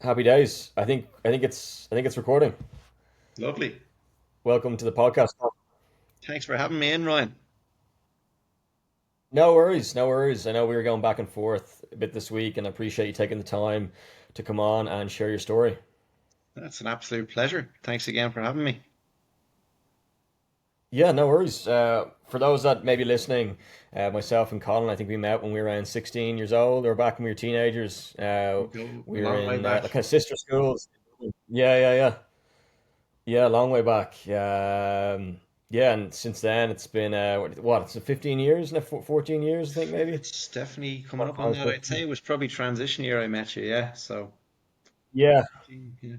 Happy days. I think it's recording. Lovely. Welcome to the podcast. Thanks for having me in, Ryan. No worries, no worries. I know we were going back and forth a bit this week, and I appreciate you taking the time to come on and share your story. That's an absolute pleasure. Thanks again for having me. Yeah, no worries. For those that may be listening, myself and Colin, I think we met when we were around 16 years old, or back when we were teenagers. We go a We were long way in back. like kind of sister schools. Yeah, a long way back. Yeah, and since then it's been what? It's 15 years now, 14 years, I think maybe. It's definitely coming Four, up on five, that. I'd say 15. it was probably transition year I met you, yeah. So Yeah.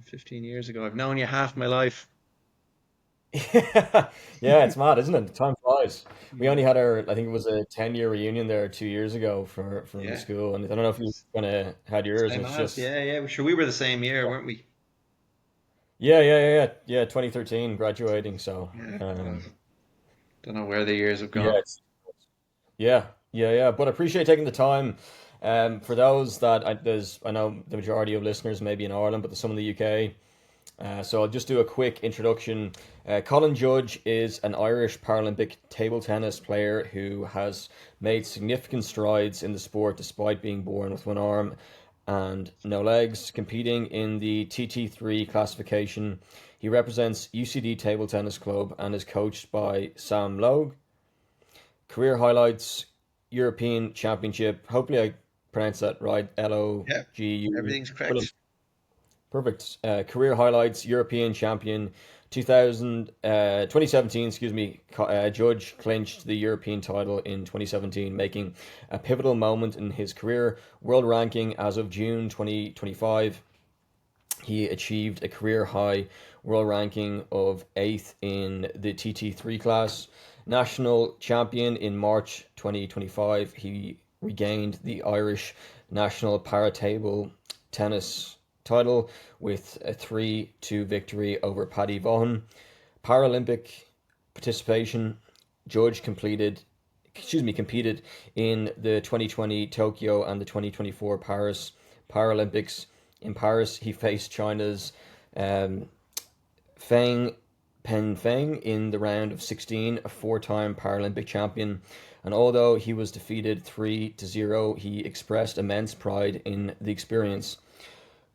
15 years ago. I've known you half my life. Yeah, yeah, it's mad, isn't it? Time flies. We Yeah. only had I think it was a 10-year reunion there 2 years ago from the Yeah. school, and I don't know if you kind of had yours, and Same it's as. just, Yeah, yeah. Sure, we were the same year, weren't we? yeah, 2013 graduating, so, Yeah. Well, um, don't know where the years have yeah, gone. yeah, but I appreciate taking the time. For those that I know the majority of listeners may be in Ireland, but there's some in the UK. So I'll just do a quick introduction. Colin Judge is an Irish Paralympic table tennis player who has made significant strides in the sport despite being born with one arm and no legs. Competing in the TT3 classification, he represents UCD Table Tennis Club and is coached by Sam Logue. Career highlights: European Championship. Hopefully, I pronounced that right. Yeah. LOGU. Everything's Brilliant. correct. Perfect. Career highlights: European champion, 2017. Excuse me. Judge clinched the European title in 2017, making a pivotal moment in his career. World ranking as of June 2025, he achieved a career high world ranking of eighth in the TT3 class. National champion in March 2025, he regained the Irish national para table tennis title with a 3-2 victory over Paddy Vaughan. Paralympic participation: Judge competed in the 2020 Tokyo and the 2024 Paris Paralympics. In Paris, he faced China's um, Feng Feng in the round of 16, a four-time Paralympic champion. And although he was defeated 3-0, he expressed immense pride in the experience.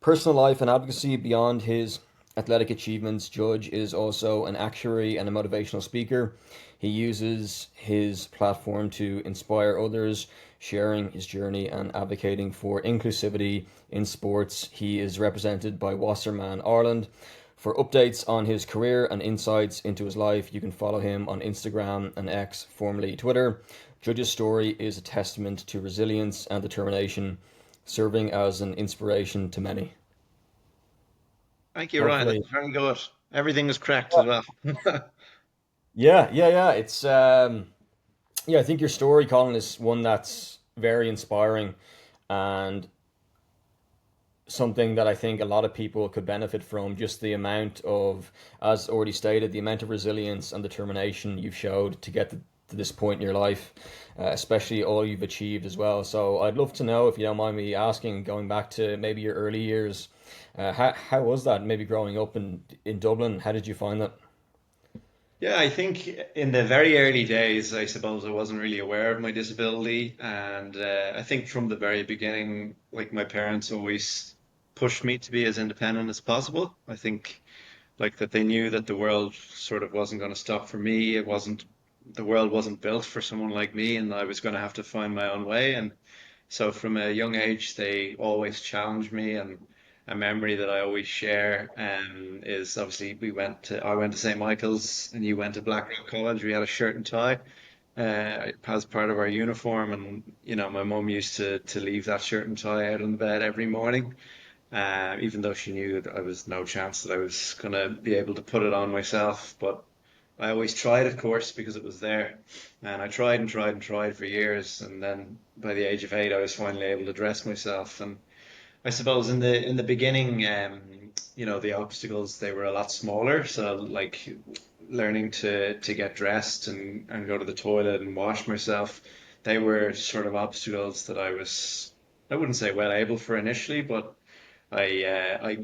Personal life and advocacy: beyond his athletic achievements, Judge is also an actuary and a motivational speaker. He uses his platform to inspire others, sharing his journey and advocating for inclusivity in sports. He is represented by Wasserman Ireland. For updates on his career and insights into his life, you can follow him on Instagram and X, formerly Twitter. Judge's story is a testament to resilience and determination, serving as an inspiration to many. Thank you, Ryan. Hopefully, That's very good. Everything is correct as well. yeah. Yeah. I think your story, Colin, is one that's very inspiring and something that I think a lot of people could benefit from. Just the amount of, as already stated, the amount of resilience and determination you've showed to get to this point in your life, especially all you've achieved as well. So I'd love to know, if you don't mind me asking, going back to maybe your early years, how was that? Maybe growing up in Dublin, how did you find that? Yeah, I think in the very early days, I suppose I wasn't really aware of my disability. And I think from the very beginning, like my parents always pushed me to be as independent as possible. I think like that they knew that the world sort of wasn't going to stop for me. The world wasn't built for someone like me, and I was going to have to find my own way. And so from a young age, they always challenged me, and a memory that I always share is obviously I went to St. Michael's and you went to Blackrock College. We had a shirt and tie as part of our uniform, and my mum used to leave that shirt and tie out on the bed every morning, even though she knew that I was no chance that I was gonna be able to put it on myself. But I always tried, of course, because it was there. And I tried and tried and tried for years. And then by the age of 8, I was finally able to dress myself. And I suppose in the beginning, the obstacles, they were a lot smaller. So like learning to get dressed and go to the toilet and wash myself, they were sort of obstacles that I wouldn't say well able for initially, but I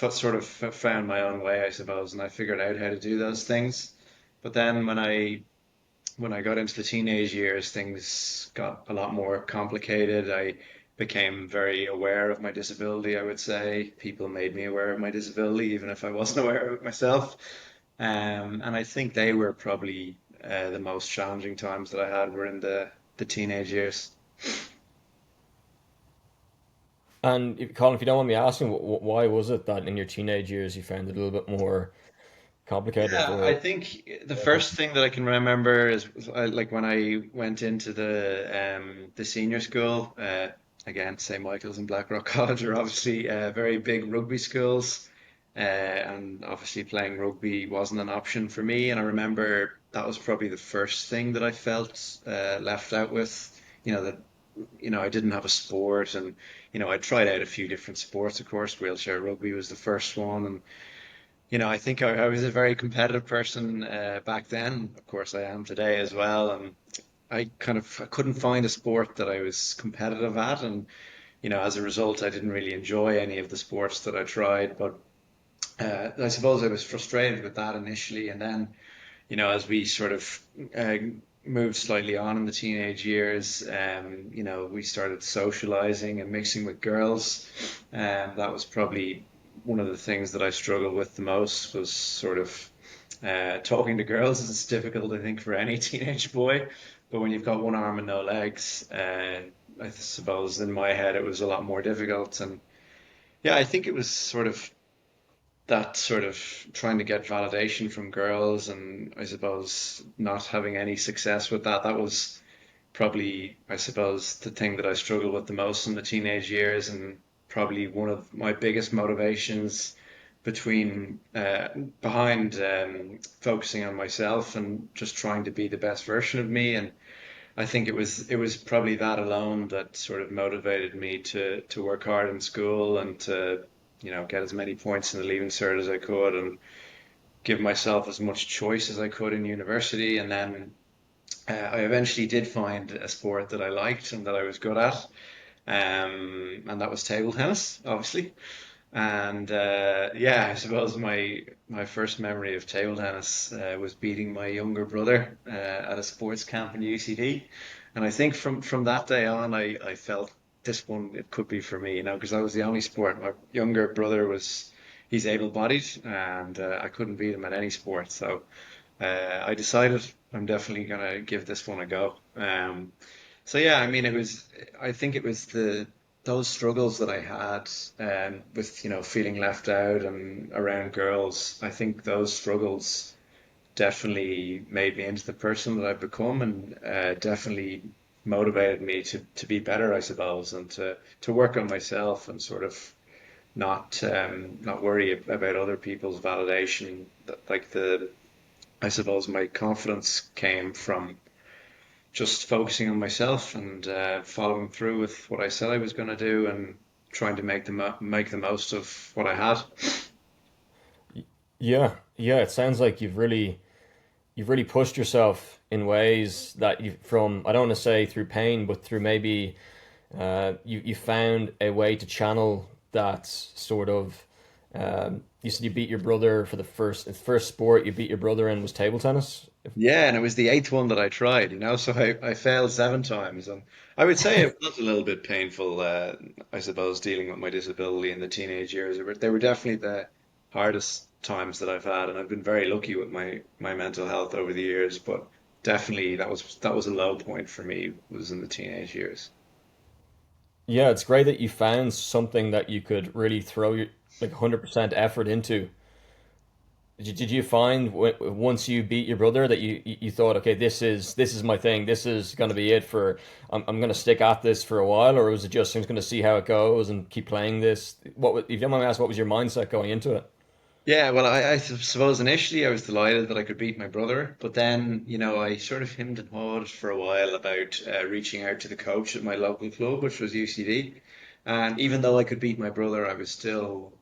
sort of found my own way, I suppose, and I figured out how to do those things. But then when I got into the teenage years, things got a lot more complicated. I became very aware of my disability, I would say. People made me aware of my disability, even if I wasn't aware of it myself. And I think they were probably the most challenging times that I had were in the teenage years. And Colin, if you don't mind me asking, why was it that in your teenage years you found it a little bit more complicated Yeah, I or think the first thing that I can remember is like when I went into the senior school. Again, St. Michael's and Blackrock College are obviously very big rugby schools, and obviously playing rugby wasn't an option for me. And I remember that was probably the first thing that I felt left out with. That I didn't have a sport, and I tried out a few different sports. Of course, wheelchair rugby was the first one, and I think I was a very competitive person back then. Of course, I am today as well. And I couldn't find a sport that I was competitive at, and as a result, I didn't really enjoy any of the sports that I tried. But I suppose I was frustrated with that initially, and then as we sort of uh, moved slightly on in the teenage years, we started socializing and mixing with girls. And that was probably one of the things that I struggled with the most was sort of talking to girls. It's difficult, I think, for any teenage boy. But when you've got one arm and no legs, I suppose in my head it was a lot more difficult. And yeah, I think it was sort of trying to get validation from girls, and I suppose not having any success with that. That was probably, I suppose, the thing that I struggled with the most in the teenage years, and probably one of my biggest motivations between behind focusing on myself and just trying to be the best version of me. And I think it was probably that alone that sort of motivated me to work hard in school and to get as many points in the Leaving Cert as I could and give myself as much choice as I could in university. And then I eventually did find a sport that I liked and that I was good at, and that was table tennis, obviously. And yeah, I suppose my first memory of table tennis was beating my younger brother at a sports camp in UCD. And I think from that day on, I felt this one it could be for me, because I was the only sport. My younger brother he's able-bodied, and I couldn't beat him at any sport. So I decided I'm definitely gonna give this one a go. So yeah, I mean, I think it was those struggles that I had with, feeling left out and around girls. I think those struggles definitely made me into the person that I've become, and definitely motivated me to be better, I suppose, and to work on myself and sort of not worry about other people's validation. Like I suppose my confidence came from just focusing on myself and following through with what I said I was going to do and trying to make the most of what I had. yeah, yeah, it sounds like you've really pushed yourself in ways that you from I don't want to say through pain, but through maybe you found a way to channel that sort of you said you beat your brother for the first sport you beat your brother in was table tennis. Yeah, and it was the eighth one that I tried, so I failed seven times. And I would say it was a little bit painful, I suppose, dealing with my disability in the teenage years. They were definitely the hardest times that I've had, and I've been very lucky with my mental health over the years, but definitely that was a low point for me, was in the teenage years. Yeah, it's great that you found something that you could really throw your like 100% effort into. Did you find once you beat your brother that you thought, okay, this is my thing. This is going to be it for I'm going to stick at this for a while, or was it just I'm just going to see how it goes and keep playing this? If you don't mind me asking, what was your mindset going into it? Yeah, well, I suppose initially I was delighted that I could beat my brother, but then, I sort of hemmed and hawed for a while about reaching out to the coach at my local club, which was UCD. And even though I could beat my brother, I was still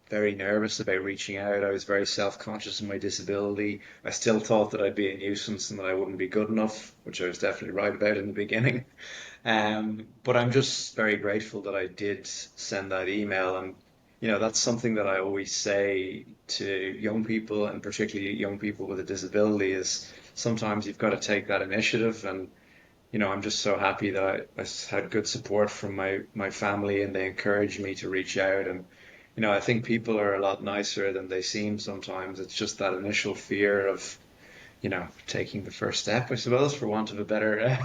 very nervous about reaching out. I was very self-conscious of my disability. I still thought that I'd be a nuisance and that I wouldn't be good enough, which I was definitely right about in the beginning. But I'm just very grateful that I did send that email. And that's something that I always say to young people, and particularly young people with a disability, is sometimes you've got to take that initiative. And I'm just so happy that I had good support from my family, and they encouraged me to reach out. And I think people are a lot nicer than they seem sometimes. It's just that initial fear of taking the first step, I suppose, for want of a better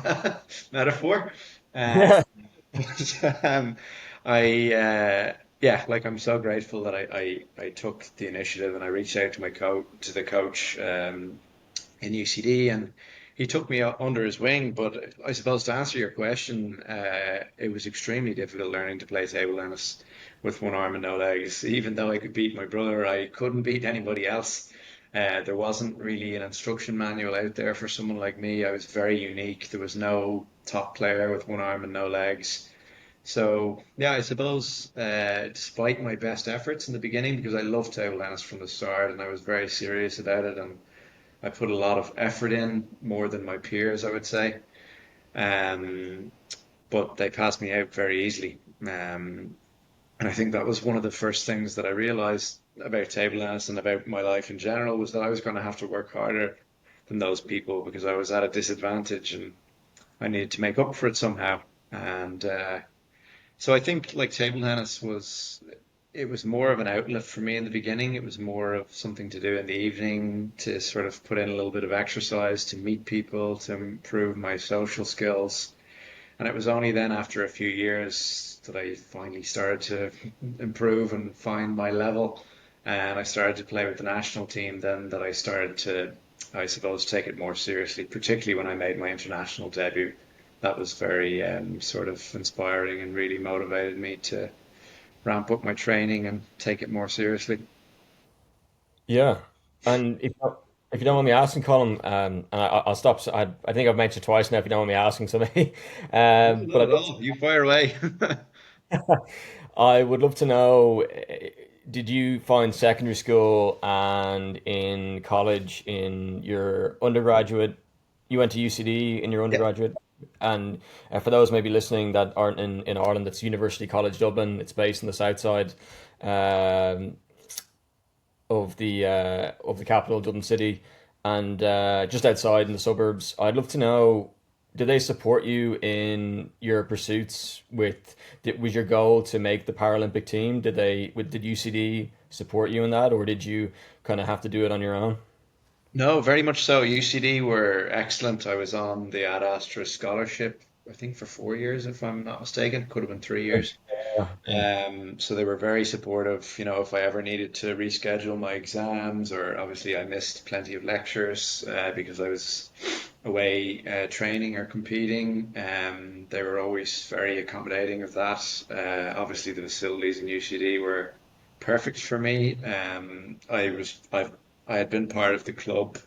metaphor. Uh, but yeah, like I'm so grateful that I took the initiative and I reached out to the coach in UCD, and he took me under his wing. But I suppose to answer your question, it was extremely difficult learning to play table tennis with one arm and no legs. Even though I could beat my brother, I couldn't beat anybody else. There wasn't really an instruction manual out there for someone like me. I was very unique. There was no top player with one arm and no legs. So yeah, I suppose despite my best efforts in the beginning, because I loved table tennis from the start and I was very serious about it, and I put a lot of effort in, more than my peers, I would say. Um, but they passed me out very easily. And I think that was one of the first things that I realized about table tennis and about my life in general, was that I was going to have to work harder than those people because I was at a disadvantage and I needed to make up for it somehow. And so I think like table tennis it was more of an outlet for me in the beginning. It was more of something to do in the evening to sort of put in a little bit of exercise, to meet people, to improve my social skills. And it was only then after a few years that I finally started to improve and find my level. And I started to play with the national team then, that I started to, I suppose, take it more seriously, particularly when I made my international debut. That was very sort of inspiring and really motivated me to ramp up my training and take it more seriously. Yeah, and if you don't mind me asking, Colin, and I'll stop. So I think I've mentioned twice now. If you don't mind me asking, so maybe, No, but not at all. You fire away. I would love to know, did you find secondary school and in college, in your undergraduate, you went to UCD in your Yeah. undergraduate? And for those maybe listening that aren't in Ireland, it's University College Dublin. It's based in the south side um, of the capital, Dublin City, and just outside in the suburbs. I'd love to know, do they support you in your pursuits? Was your goal to make the Paralympic team? Did UCD support you in that, or did you kind of have to do it on your own? No, very much so. UCD were excellent. I was on the Ad Astra scholarship, I think for 4 years, if I'm not mistaken. Could have been 3 years. Yeah. So they were very supportive. If I ever needed to reschedule my exams, or obviously I missed plenty of lectures because I was away training or competing. They were always very accommodating of that. Obviously, the facilities in UCD were perfect for me. I had been part of the club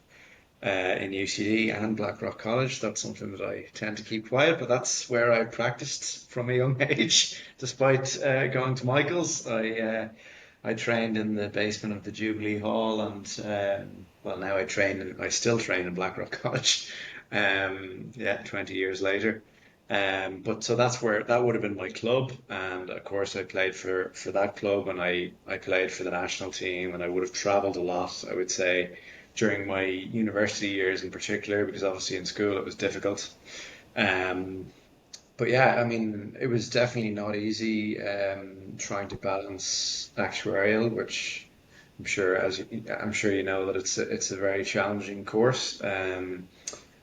in UCD and Blackrock College. That's something that I tend to keep quiet, but that's where I practiced from a young age. Despite going to Michael's, I trained in the basement of the Jubilee Hall, and well, now I still train in Blackrock College. Yeah, 20 years later. But so that's where that would have been my club, and of course I played for that club, and I played for the national team, and I would have travelled a lot, I would say, during my university years in particular, because obviously in school it was difficult. Um, but yeah, I mean, it was definitely not easy trying to balance actuarial, which I'm sure you know that it's a very challenging course.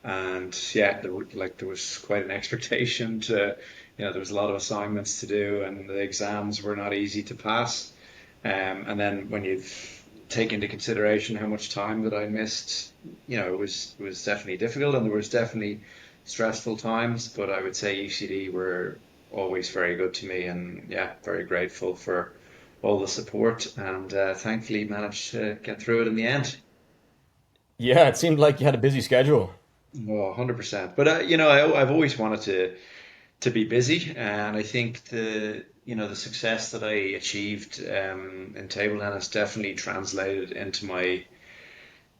And yeah, there was quite an expectation to, there was a lot of assignments to do, and the exams were not easy to pass. And then when you take into consideration how much time that I missed, it was definitely difficult, and there was definitely stressful times. But I would say UCD were always very good to me, and yeah, very grateful for all the support, and thankfully managed to get through it in the end. Yeah, it seemed like you had a busy schedule. Oh, 100%. But I've always wanted to be busy, and I think the success that I achieved in table tennis definitely translated into my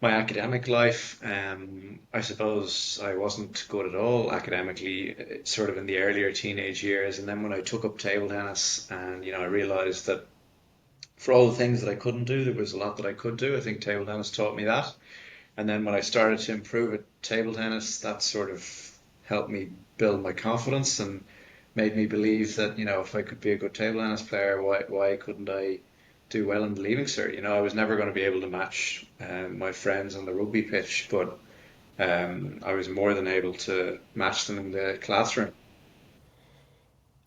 academic life. I suppose I wasn't good at all academically, sort of in the earlier teenage years, and then when I took up table tennis, and I realized that for all the things that I couldn't do, there was a lot that I could do. I think table tennis taught me that. And then when I started to improve at table tennis, that sort of helped me build my confidence and made me believe that, if I could be a good table tennis player, why couldn't I do well in the leaving cert? I was never going to be able to match my friends on the rugby pitch, but I was more than able to match them in the classroom.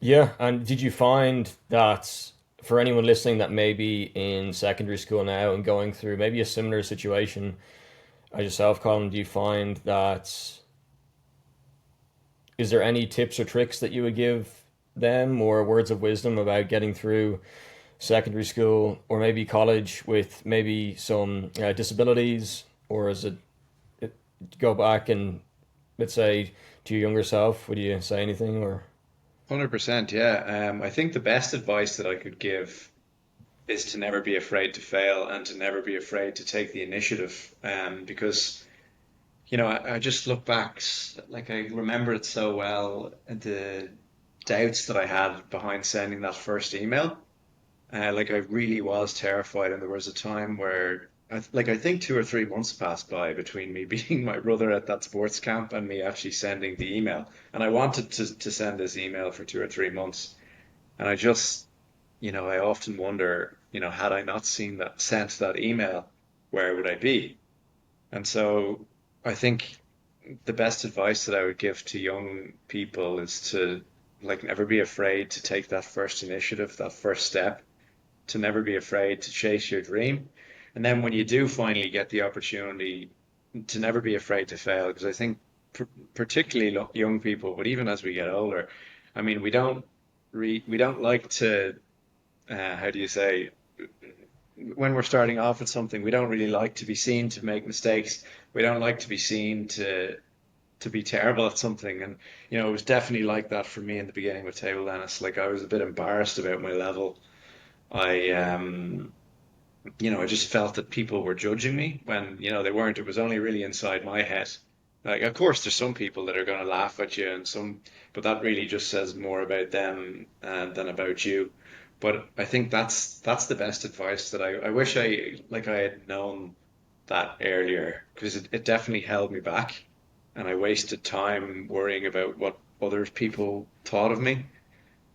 Yeah, and did you find that for anyone listening that may be in secondary school now and going through maybe a similar situation as yourself, Colin, do you find that is there any tips or tricks that you would give them or words of wisdom about getting through secondary school or maybe college with maybe some disabilities, or is it go back and let's say to your younger self, would you say anything or 100%, yeah. I think the best advice that I could give is to never be afraid to fail and to never be afraid to take the initiative. Because, I just look back, like I remember it so well, the doubts that I had behind sending that first email. Like I really was terrified, and there was a time where, I think 2 or 3 months passed by between me beating my brother at that sports camp and me actually sending the email. And I wanted to send this email for 2 or 3 months, and I often wonder, had I not sent that email, where would I be? And so I think the best advice that I would give to young people is to like never be afraid to take that first initiative, that first step, to never be afraid to chase your dream. And then when you do finally get the opportunity, to never be afraid to fail, because I think particularly young people, but even as we get older, I mean, we don't like to, how do you say, when we're starting off with something, we don't really like to be seen to make mistakes. We don't like to be seen to be terrible at something. And it was definitely like that for me in the beginning with table tennis. Like I was a bit embarrassed about my level. I I just felt that people were judging me when, they weren't. It was only really inside my head. Like, of course, there's some people that are going to laugh at you, but that really just says more about them than about you. But I think that's the best advice that I wish I had known that earlier, because it definitely held me back, and I wasted time worrying about what other people thought of me.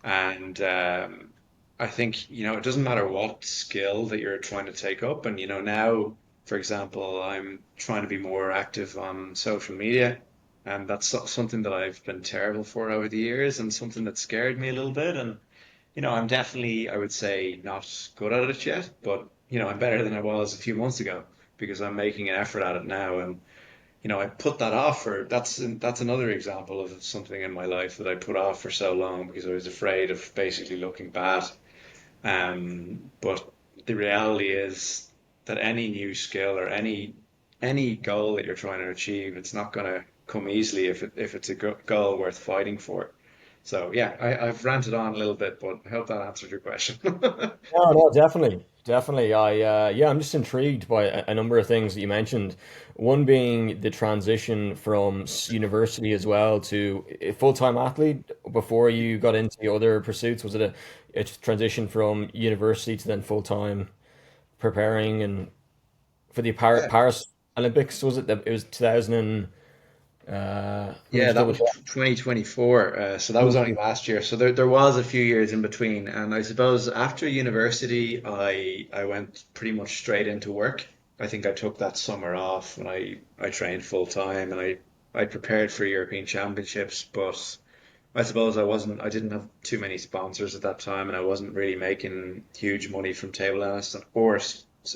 And I think, it doesn't matter what skill that you're trying to take up. And, now, for example, I'm trying to be more active on social media. And that's something that I've been terrible for over the years and something that scared me a little bit. And, I'm definitely, I would say, not good at it yet, but, I'm better than I was a few months ago because I'm making an effort at it now. And, I put that off for that's another example of something in my life that I put off for so long because I was afraid of basically looking bad. But the reality is that any new skill or any goal that you're trying to achieve, it's not going to come easily if it's a goal worth fighting for. So yeah, I've ranted on a little bit, but I hope that answered your question. no, no, definitely, definitely. Yeah, I'm just intrigued by a number of things that you mentioned. One being the transition from university as well to a full-time athlete before you got into the other pursuits. Was it a transition from university to then full-time preparing and for the Yeah. Paris Olympics? Was it that it was 2000 and let me Yeah, just that double was check. 2024. So that was only last year. So there was a few years in between. And I suppose after university, I went pretty much straight into work. I think I took that summer off and I trained full time and I prepared for European Championships. But I suppose I didn't have too many sponsors at that time, and I wasn't really making huge money from table tennis, or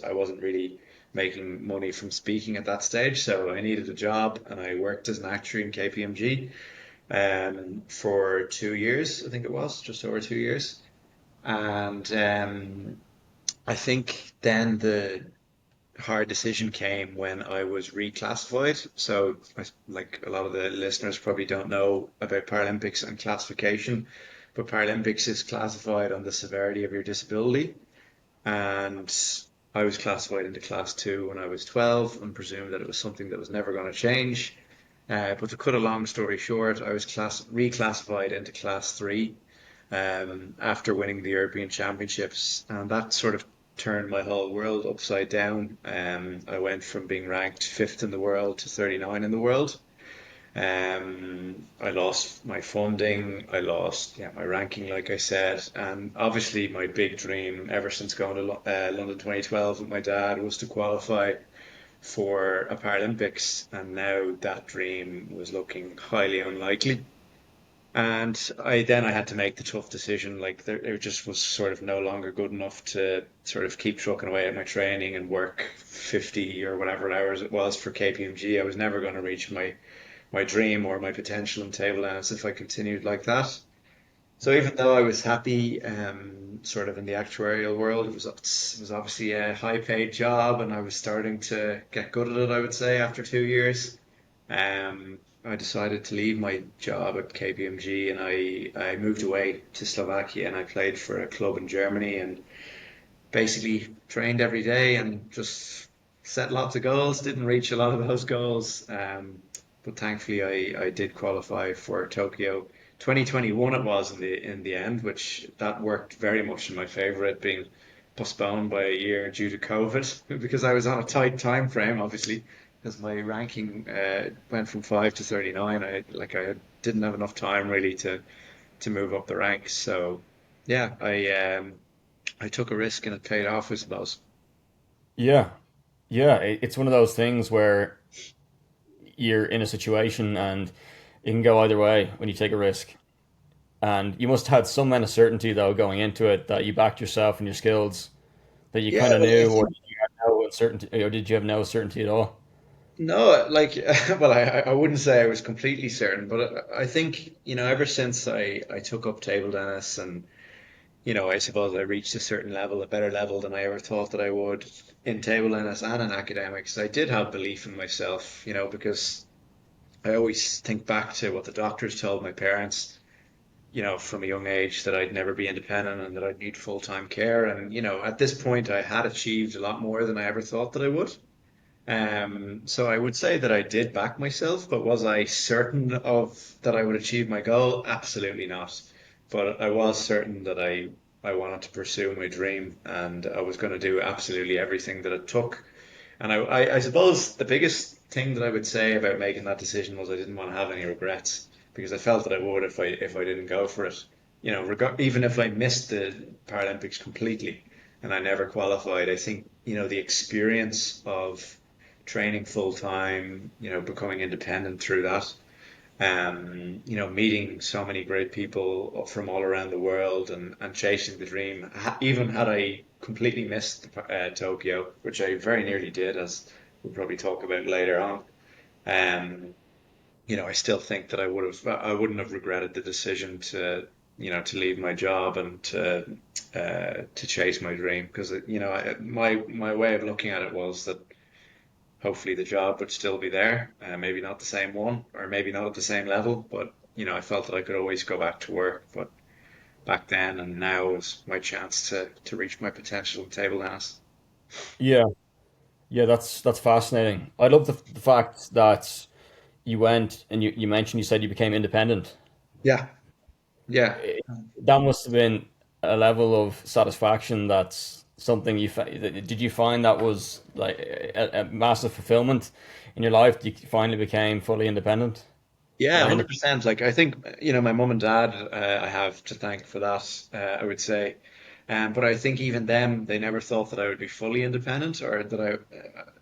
I wasn't really making money from speaking at that stage. So I needed a job, and I worked as an actuary in KPMG for 2 years, I think it was, just over 2 years. And I think then the hard decision came when I was reclassified. So, like a lot of the listeners probably don't know about Paralympics and classification, but Paralympics is classified on the severity of your disability. And I was classified into class two when I was 12 and presumed that it was something that was never going to change. But to cut a long story short, I was reclassified into class three after winning the European Championships, and that sort of turned my whole world upside down. I went from being ranked fifth in the world to 39 in the world. I lost my funding, I lost my ranking, like I said, and obviously my big dream ever since going to London 2012 with my dad was to qualify for a Paralympics, and now that dream was looking highly unlikely. And I had to make the tough decision. Like it just was sort of no longer good enough to sort of keep trucking away at my training and work 50 or whatever hours it was for KPMG. I was never going to reach my dream or my potential in table tennis if I continued like that. So even though I was happy, sort of in the actuarial world, it was obviously a high paid job, and I was starting to get good at it. I would say after 2 years, I decided to leave my job at KPMG, and I moved away to Slovakia, and I played for a club in Germany, and basically trained every day and just set lots of goals. Didn't reach a lot of those goals, but thankfully I did qualify for Tokyo 2021. It was in the end, which that worked very much in my favour. It being postponed by a year due to COVID because I was on a tight time frame, obviously, because my ranking went from 5 to 39. I didn't have enough time really to move up the ranks. So yeah, I took a risk and it paid off, I suppose. Yeah, yeah. It's one of those things where you're in a situation and it can go either way when you take a risk. And you must have had some amount of certainty though going into it that you backed yourself and your skills that you Yeah, kind of well, I knew, or think did you have no uncertainty, or did you have no certainty at all? no, like, well, I wouldn't say I was completely certain, but I think, ever since I took up table tennis and, I suppose I reached a certain level, a better level than I ever thought that I would in table tennis and in academics, I did have belief in myself, because I always think back to what the doctors told my parents, from a young age that I'd never be independent and that I'd need full-time care. And, at this point I had achieved a lot more than I ever thought that I would. So I would say that I did back myself, but was I certain of that I would achieve my goal? Absolutely not. But I was certain that I wanted to pursue my dream and I was going to do absolutely everything that it took. And I suppose the biggest thing that I would say about making that decision was I didn't want to have any regrets because I felt that I would if I didn't go for it. Even if I missed the Paralympics completely and I never qualified, I think, the experience of training full time, becoming independent through that, meeting so many great people from all around the world and chasing the dream. Even had I completely missed Tokyo, which I very nearly did, as we'll probably talk about later on, um, I still think that I wouldn't have regretted the decision to leave my job and to chase my dream because my way of looking at it was that hopefully the job would still be there. Maybe not the same one, or maybe not at the same level, but I felt that I could always go back to work. But back then and now was my chance to reach my potential in table tennis. Yeah, yeah. That's fascinating. I love the fact that you went and you mentioned you said you became independent. Yeah, yeah, It, that must have been a level of satisfaction. That's something did you find that was like a massive fulfillment in your life? You finally became fully independent yeah, or 100%. Like I think my mum and dad, I have to thank for that. I would say, but I think even them, they never thought that I would be fully independent or that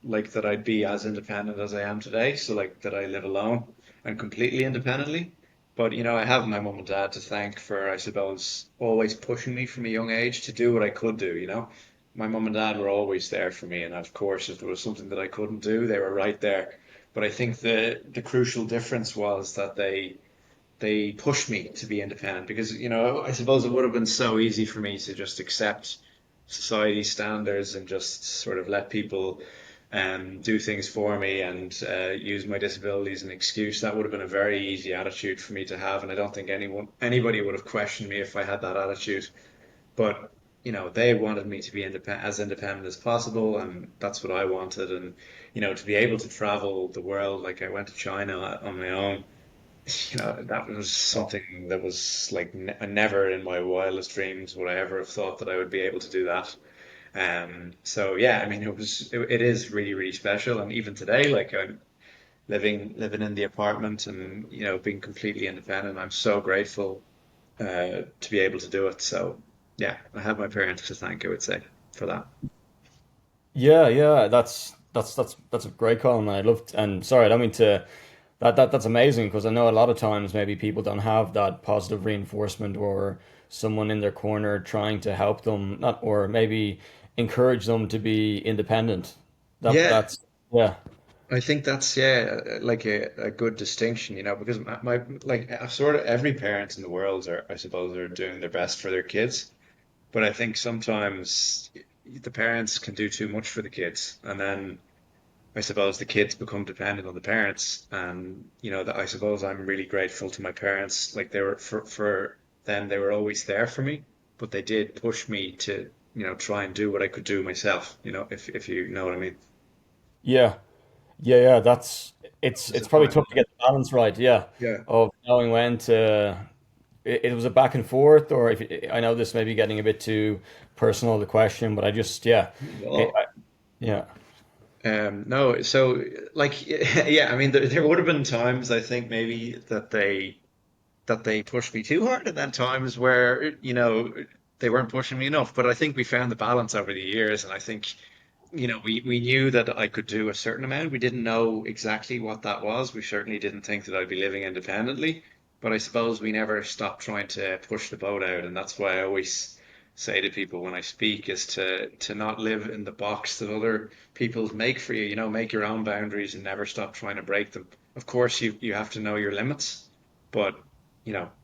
like that I'd be as independent as I am today. So like that I live alone and completely independently. But I have my mum and dad to thank for, I suppose, always pushing me from a young age to do what I could do. My mum and dad were always there for me, and of course, if there was something that I couldn't do, they were right there. But I think the crucial difference was that they pushed me to be independent because I suppose it would have been so easy for me to just accept society standards and just sort of let people do things for me and use my disability as an excuse. That would have been a very easy attitude for me to have, and I don't think anybody would have questioned me if I had that attitude. But they wanted me to be as independent as possible, and that's what I wanted. And to be able to travel the world, like I went to China on my own, that was something that was like never in my wildest dreams would I ever have thought that I would be able to do that. So yeah, I mean, it is really, really special. And even today, like I'm living in the apartment and, being completely independent. I'm so grateful to be able to do it. So yeah, I have my parents to thank, I would say, for that. Yeah, yeah, that's a great call, man. I loved, and sorry, I don't mean to. That's amazing because I know a lot of times maybe people don't have that positive reinforcement or someone in their corner trying to help them, not or maybe encourage them to be independent. Yeah, That's yeah, I think that's like a good distinction, because like sort of every parent in the world are, I suppose, are doing their best for their kids. But I think sometimes the parents can do too much for the kids, and then I suppose the kids become dependent on the parents. And that I suppose I'm really grateful to my parents. Like they were for them, they were always there for me, but they did push me to try and do what I could do myself. If you know what I mean. yeah, yeah. That's There's it's a probably fine tough to line. get the balance right. Yeah, Yeah. of knowing when to. It was a back and forth, or if I know this may be getting a bit too personal, the question, but I just yeah, Oh. yeah, No, so like yeah, I mean there would have been times I think maybe that they pushed me too hard, and then times where they weren't pushing me enough. But I think we found the balance over the years, and I think we knew that I could do a certain amount. We didn't know exactly what that was. We certainly didn't think that I'd be living independently, but I suppose we never stopped trying to push the boat out, and that's why I always say to people when I speak is to not live in the box that other people make for you. Make your own boundaries and never stop trying to break them. Of course, you have to know your limits, but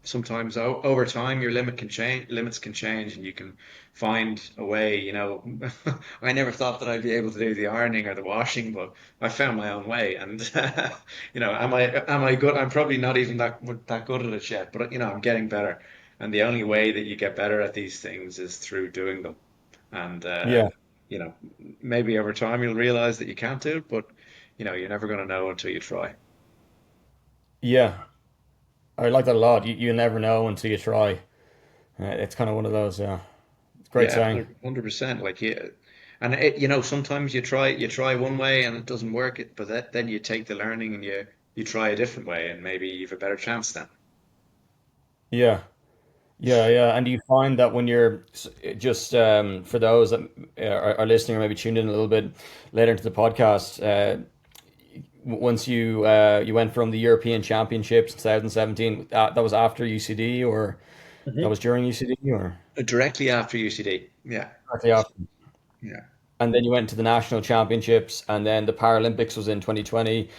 sometimes over time your limits can change, and you can find a way. I never thought that I'd be able to do the ironing or the washing, but I found my own way. And am I good? I'm probably not even that good at it yet, but I'm getting better. And the only way that you get better at these things is through doing them. And yeah, you know, maybe over time you'll realize that you can't do it, but you're never going to know until you try. yeah. I like that a lot. You never know until you try. It's kind of one of those. Yeah, it's a great Yeah, saying. 100%. Like, yeah, and sometimes you try one way and it doesn't work. But then you take the learning and you try a different way, and maybe you've a better chance then. Yeah, yeah, yeah. And do you find that when you're just for those that are listening or maybe tuned in a little bit later into the podcast, once you went from the European Championships in 2017, that was after UCD or that was Hmm. during UCD or Directly after UCD. Yeah. directly after? Yeah. And then you went to the national championships, and then the Paralympics was in 2020,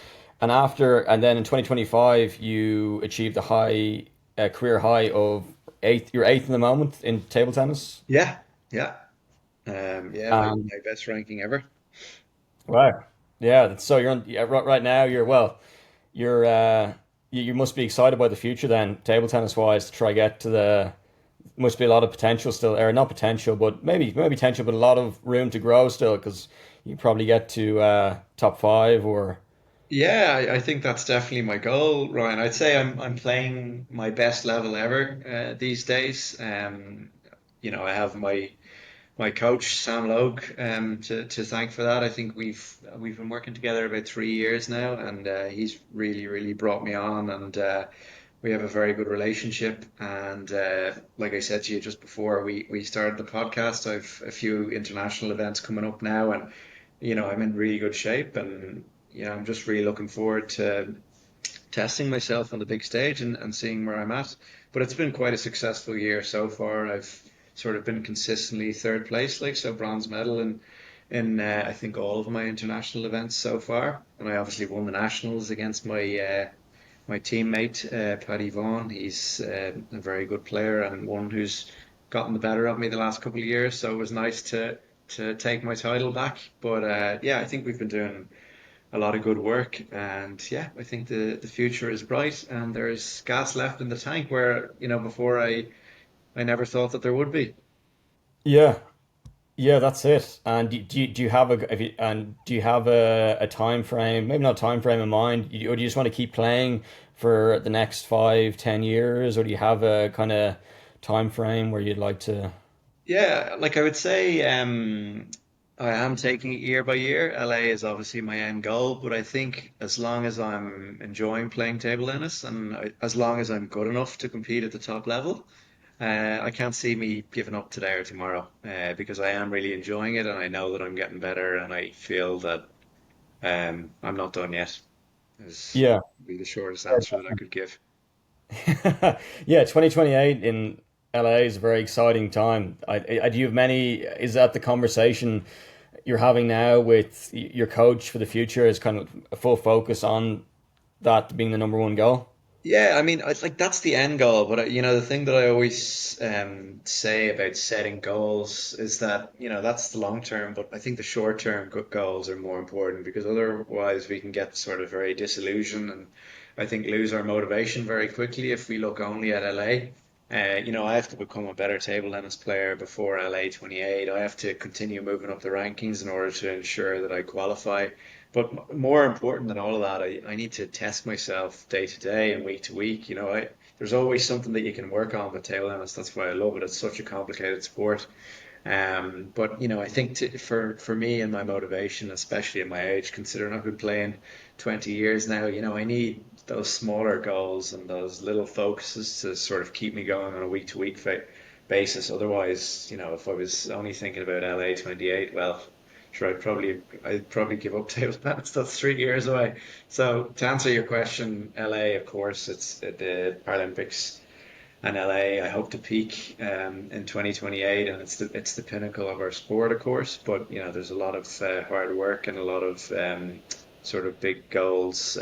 and then in 2025 you achieved a high career high of eighth. You're eighth in the moment in table tennis. Yeah. Yeah. Yeah, Um, my best ranking ever. wow, yeah. So you're on, yeah, right now. You're you must be excited about the future then, table tennis wise, to try get to the. Must be a lot of potential still, or not potential, but maybe potential, but a lot of room to grow still because you probably get to top five or. Yeah, I think that's definitely my goal, Ryan. I'd say I'm playing my best level ever these days. I have my coach Sam Logue to thank for that. I think we've been working together about 3 years now, and he's really really brought me on, and we have a very good relationship. And like I said to you just before we started the podcast, I've a few international events coming up now, and I'm in really good shape, and I'm just really looking forward to testing myself on the big stage and seeing where I'm at. But it's been quite a successful year so far. I've sort of been consistently third place, like so bronze medal in I think all of my international events so far. And I obviously won the nationals against my teammate Paddy Vaughan. He's a very good player and one who's gotten the better of me the last couple of years. So it was nice to take my title back. But yeah, I think we've been doing a lot of good work, and yeah, I think the future is bright, and there's gas left in the tank where before I never thought that there would be. Yeah, yeah, that's it. And do you have a if you, and do you have a time frame? Maybe not time frame in mind, or do you just want to keep playing for the next 5, 10 years, or do you have a kind of time frame where you'd like to? Yeah, like I would say, I am taking it year by year. LA is obviously my end goal, but I think as long as I'm enjoying playing table tennis and as long as I'm good enough to compete at the top level, I can't see me giving up today or tomorrow, because I am really enjoying it and I know that I'm getting better and I feel that I'm not done yet. Is Yeah. would be the shortest answer that I could give. Yeah, 2028 in LA is a very exciting time. Do you have many, is that the conversation you're having now with your coach for the future is kind of a full focus on that being the number one goal? Yeah, I mean, like that's the end goal, but the thing that I always say about setting goals is that, that's the long term, but I think the short term goals are more important because otherwise we can get sort of very disillusioned and I think lose our motivation very quickly if we look only at LA. I have to become a better table tennis player before LA 28. I have to continue moving up the rankings in order to ensure that I qualify. But more important than all of that, I need to test myself day to day and week to week. There's always something that you can work on with table tennis. That's why I love it. It's such a complicated sport. But I think for me and my motivation, especially at my age, considering I've been playing 20 years now, I need those smaller goals and those little focuses to sort of keep me going on a week to week basis. Otherwise, if I was only thinking about LA 28, well, sure, I'd probably give up table tennis. That's 3 years away. So to answer your question, LA, of course, it's at the Paralympics and LA. I hope to peak in 2028, and it's the pinnacle of our sport, of course. But there's a lot of hard work and a lot of sort of big goals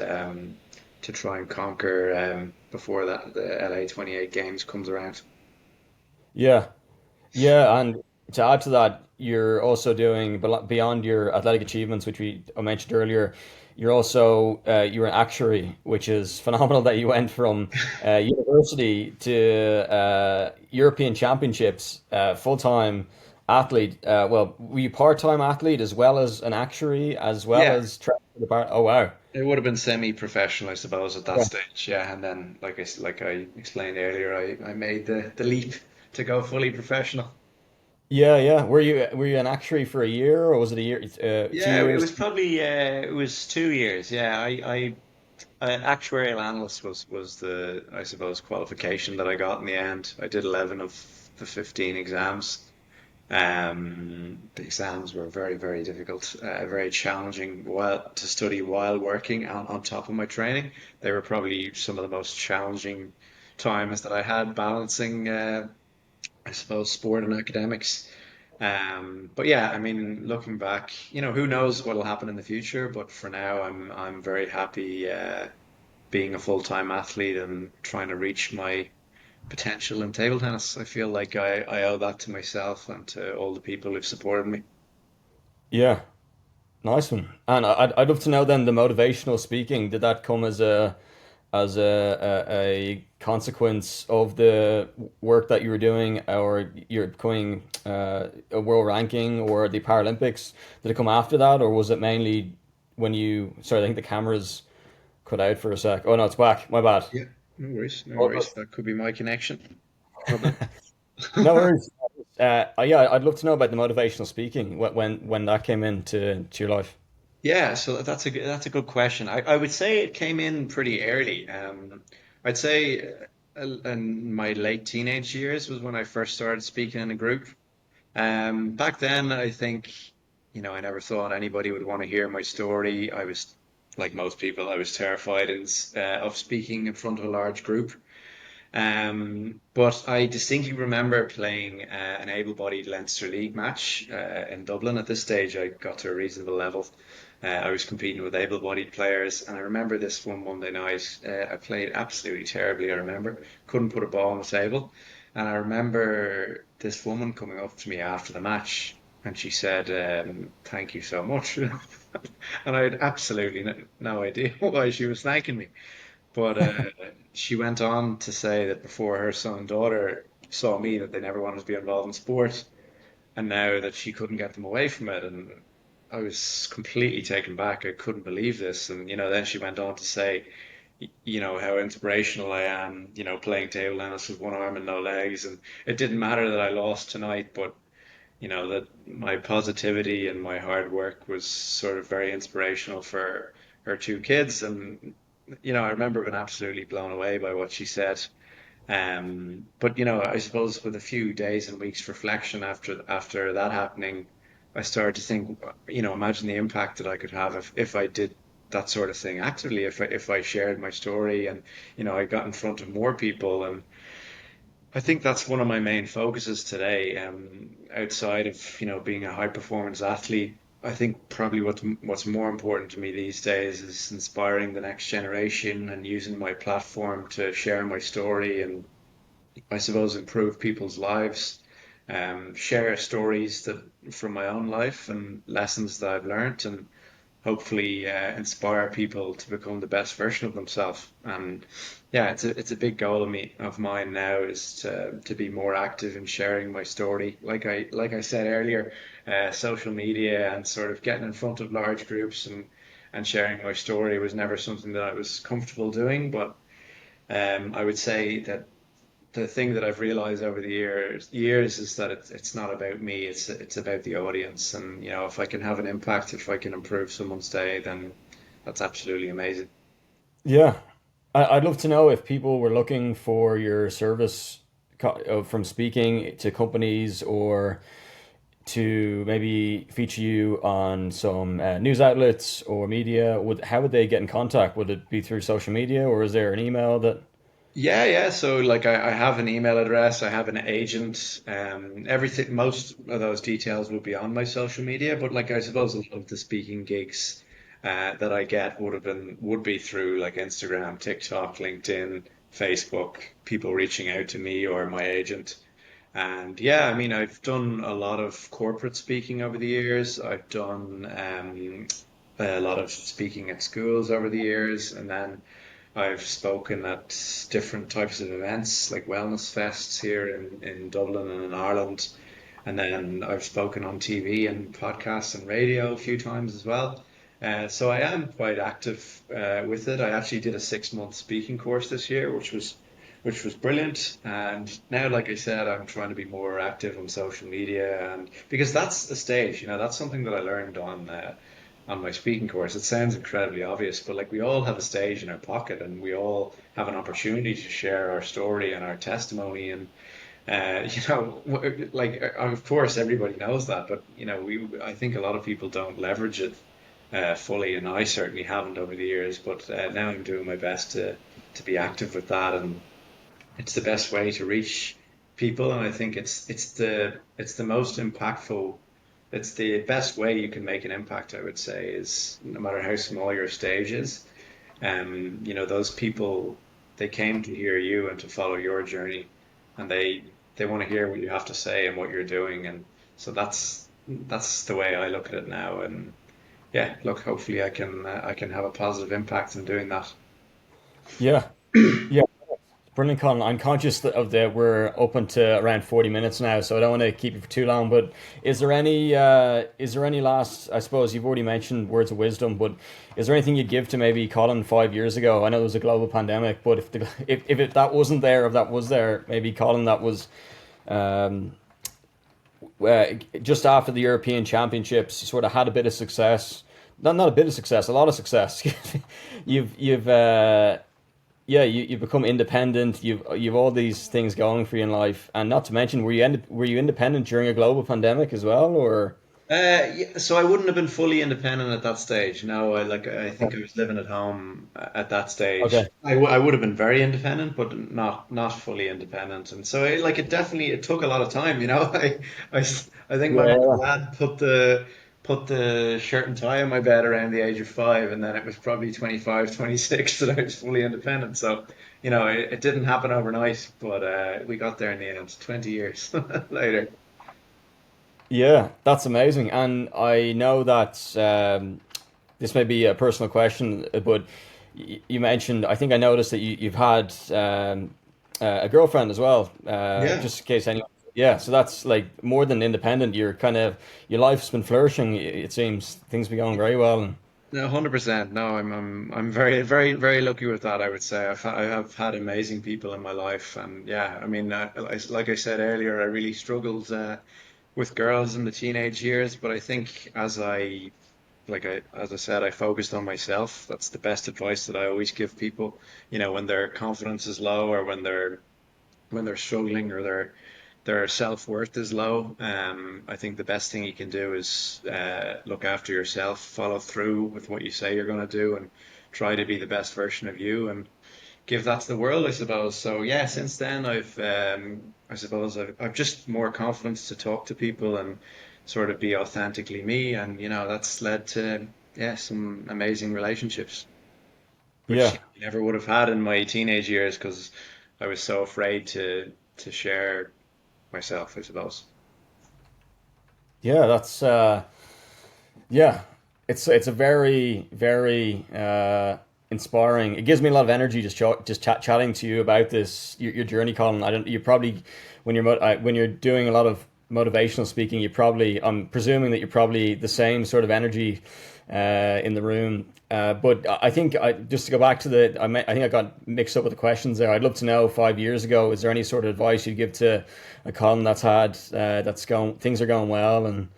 to try and conquer before that the LA 28 games comes around. Yeah. Yeah, and to add to that, you're also doing beyond your athletic achievements, which I mentioned earlier. You're an actuary, which is phenomenal that you went from university to European Championships, full-time athlete. Well, were you part-time athlete as well as an actuary, as well Yeah, as for the part? Oh wow. it would have been semi-professional, I suppose, at that Yeah. stage. Yeah, and then like I explained earlier, I made the leap to go fully professional. Yeah, yeah. Were you an actuary for a year, or was it a year, two Yeah, it years? was probably it was 2 years. Yeah, I an actuarial analyst was the, I suppose, qualification that I got in the end. I did 11 of the 15 exams. The exams were very, very difficult, very challenging while to study while working on top of my training. They were probably some of the most challenging times that I had balancing, I suppose, sport and academics. But yeah, I mean, looking back, who knows what will happen in the future? But for now, I'm very happy being a full-time athlete and trying to reach my potential in table tennis. I feel like I owe that to myself and to all the people who've supported me. Yeah. Nice one. And I'd love to know then the motivational speaking. Did that come as a consequence of the work that you were doing, or you're becoming a world ranking, or the Paralympics? Did it come after that, or was it mainly when you? Sorry, I think the camera's cut out for a sec. Oh no, it's back. My bad. Yeah, no worries, no All worries. good. That could be my connection. Problem. No worries. Yeah, I'd love to know about the motivational speaking when that came into your life. Yeah, so that's a good question. I would say it came in pretty early. I'd say in my late teenage years was when I first started speaking in a group. Back then, I think, I never thought anybody would want to hear my story. I was, like most people, I was terrified of speaking in front of a large group. But I distinctly remember playing an able-bodied Leinster League match in Dublin. At this stage, I got to a reasonable level. I was competing with able-bodied players, and I remember this one Monday night. I played absolutely terribly. I remember couldn't put a ball on the table, and I remember this woman coming up to me after the match, and she said, "Thank you so much," and I had absolutely no idea why she was thanking me. But she went on to say that before her son and daughter saw me, that they never wanted to be involved in sport, and now that she couldn't get them away from it. And I was completely taken back. I couldn't believe this. And then she went on to say, how inspirational I am, playing table tennis with one arm and no legs. And it didn't matter that I lost tonight, but that my positivity and my hard work was sort of very inspirational for her two kids. And, I remember being absolutely blown away by what she said. But I suppose with a few days and weeks reflection after that happening, I started to think, imagine the impact that I could have if I did that sort of thing actively, if I shared my story and I got in front of more people. And I think that's one of my main focuses today. Outside of being a high performance athlete, I think probably what's more important to me these days is inspiring the next generation and using my platform to share my story and I suppose improve people's lives, share stories that from my own life and lessons that I've learned, and hopefully inspire people to become the best version of themselves. And yeah, it's a big goal of mine now is to be more active in sharing my story. Like I said earlier, social media and sort of getting in front of large groups and sharing my story was never something that I was comfortable doing, but I would say that the thing that I've realized over the years is that it's not about me. It's about the audience, and if I can have an impact, if I can improve someone's day, then that's absolutely amazing. Yeah, I'd love to know if people were looking for your service from speaking to companies or to maybe feature you on some news outlets or media. How would they get in contact? Would it be through social media or is there an email that? Yeah, yeah. So like I have an email address, I have an agent, everything, most of those details will be on my social media, but like I suppose a lot of the speaking gigs that I get would be through like Instagram, TikTok, LinkedIn, Facebook, people reaching out to me or my agent. And yeah, I mean, I've done a lot of corporate speaking over the years. I've done a lot of speaking at schools over the years, and then I've spoken at different types of events like wellness fests here in Dublin and in Ireland. And then I've spoken on TV and podcasts and radio a few times as well. So I am quite active with it. I actually did a 6 month speaking course this year, which was brilliant. And now, like I said, I'm trying to be more active on social media, and because that's a stage, that's something that I learned on my speaking course. It sounds incredibly obvious, but like we all have a stage in our pocket, and we all have an opportunity to share our story and our testimony. And like of course everybody knows that, but I think a lot of people don't leverage it fully, and I certainly haven't over the years. But now I'm doing my best to be active with that, and it's the best way to reach people, and I think it's the most impactful. It's the best way you can make an impact, I would say, is no matter how small your stage is. Those people, they came to hear you and to follow your journey, and they want to hear what you have to say and what you're doing, and so that's the way I look at it now. And yeah, look, hopefully I can have a positive impact in doing that. Yeah, yeah. Brilliant, Colin. I'm conscious of that we're open to around 40 minutes now, so I don't want to keep you for too long. But is there any last? I suppose you've already mentioned words of wisdom, but is there anything you'd give to maybe Colin 5 years ago? I know there was a global pandemic, but if that wasn't there, if that was there, maybe Colin that was um, just after the European Championships, you sort of had a bit of success. Not a bit of success, a lot of success. You've yeah, you've become independent. You've all these things going for you in life, and not to mention, were you independent during a global pandemic as well, or? Yeah, so I wouldn't have been fully independent at that stage. No, I think I was living at home at that Okay. stage. I would have been very independent, but not fully independent. And so it definitely it took a lot of time. I think my mom and Yeah. dad put the shirt and tie on my bed around the age of 5, and then it was probably 25, 26 that I was fully independent. So it didn't happen overnight, but we got there in the end. 20 years later. Yeah, that's amazing. And I know that this may be a personal question, but you mentioned, I think I noticed that you've had a girlfriend as well, Yeah. just in case anyone. Yeah, so that's like more than independent. You're kind of, your life's been flourishing, it seems. Things been going very well. No, 100%. No, I'm very very lucky with that. I would say I have had amazing people in my life, and yeah, I mean, like I said earlier, I really struggled with girls in the teenage years, but I think as I said, I focused on myself. That's the best advice that I always give people. You know, when their confidence is low, or when they're struggling, or their self-worth is low. I think the best thing you can do is look after yourself, follow through with what you say you're going to do, and try to be the best version of you, and give that to the world, I suppose. So yeah, since then I suppose I've just more confidence to talk to people and sort of be authentically me, and that's led to some amazing relationships, which Yeah, you never would have had in my teenage years because I was so afraid to share myself, I suppose. yeah, that's yeah, it's a very inspiring. It gives me a lot of energy just chatting to you about this your journey, Colin. I don't you probably when you're doing a lot of motivational speaking, you probably I'm presuming that you're probably the same sort of energy in the room. But I think just to go back to I think I got mixed up with the questions there. I'd love to know 5 years ago, is there any sort of advice you'd give to a Colin that's going things are going well and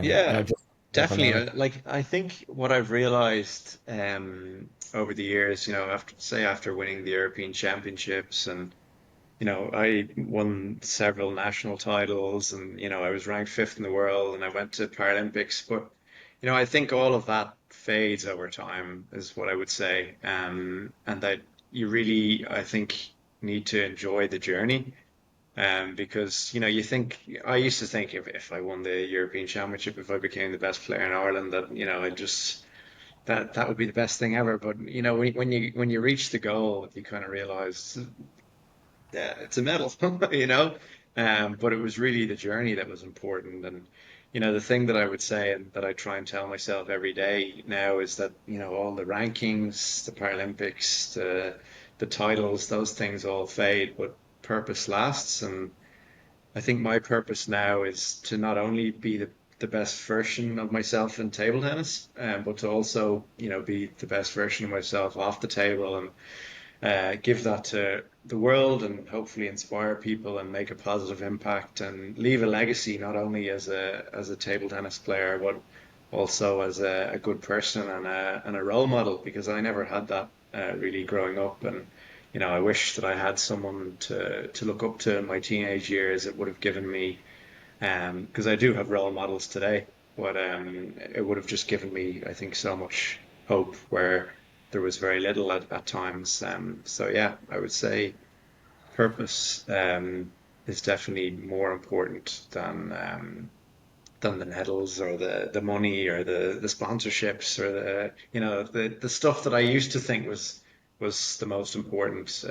Yeah, just definitely. primarily. I think what I've realized over the years, after winning the European Championships, and I won several national titles, and I was ranked fifth in the world, and I went to Paralympics. But I think all of that fades over time, is what I would say, and that you really, I think, need to enjoy the journey. Because you think I used to think if I won the European Championship, if I became the best player in Ireland, that I just that would be the best thing ever. But when you reach the goal, you kind of realize, yeah, it's a medal, you know. But it was really the journey that was important, and the thing that I would say and that I try and tell myself every day now is that all the rankings, the Paralympics, the titles, those things all fade, but purpose lasts. And I think my purpose now is to not only be the best version of myself in table tennis, but to also, be the best version of myself off the table, and give that to the world, and hopefully inspire people and make a positive impact and leave a legacy, not only as a table tennis player, but also as a good person and a role model, because I never had that really growing up. And I wish that I had someone to look up to in my teenage years. It would have given me, because I do have role models today, but it would have just given me, I think, so much hope where there was very little at times. So yeah, I would say purpose is definitely more important than the medals, or the money, or the sponsorships, or the stuff that I used to think was the most important.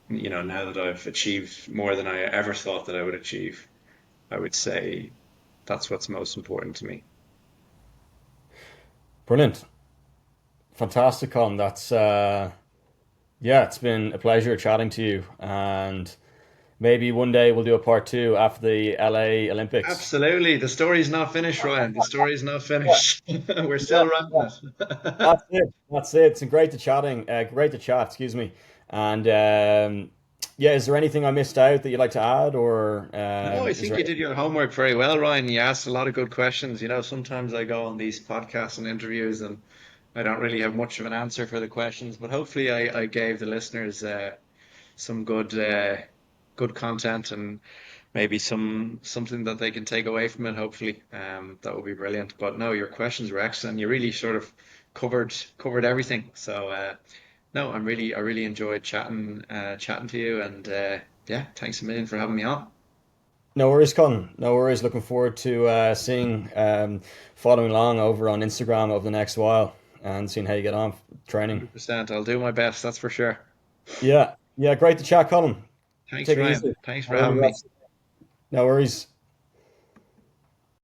Now that I've achieved more than I ever thought that I would achieve, I would say that's what's most important to me. Brilliant. Fantastic, Colin. That's yeah, it's been a pleasure chatting to you. And maybe one day we'll do a part two after the LA Olympics. Absolutely. The story's not finished, Ryan. The story's not Yeah, finished. We're yeah, still running yeah. it. That's it. That's it. It's great to chat, excuse me. And yeah, is there anything I missed out that you'd like to add or No, I is think there you did your homework very well, Ryan. You asked a lot of good questions. Sometimes I go on these podcasts and interviews, and I don't really have much of an answer for the questions, but hopefully I gave the listeners some good content, and maybe something that they can take away from it. Hopefully, that would be brilliant. But no, your questions were excellent. You really sort of covered everything. So no, I really enjoyed chatting to you, and yeah, thanks a million for having me on. No worries, Colin. No worries. Looking forward to seeing, following along over on Instagram over the next while and seeing how you get on training. 100%. I'll do my best, that's for sure. Yeah, yeah, great to chat, Colin. Thanks, Take it Ryan. easy. Thanks for Have a good having me. rest. No worries.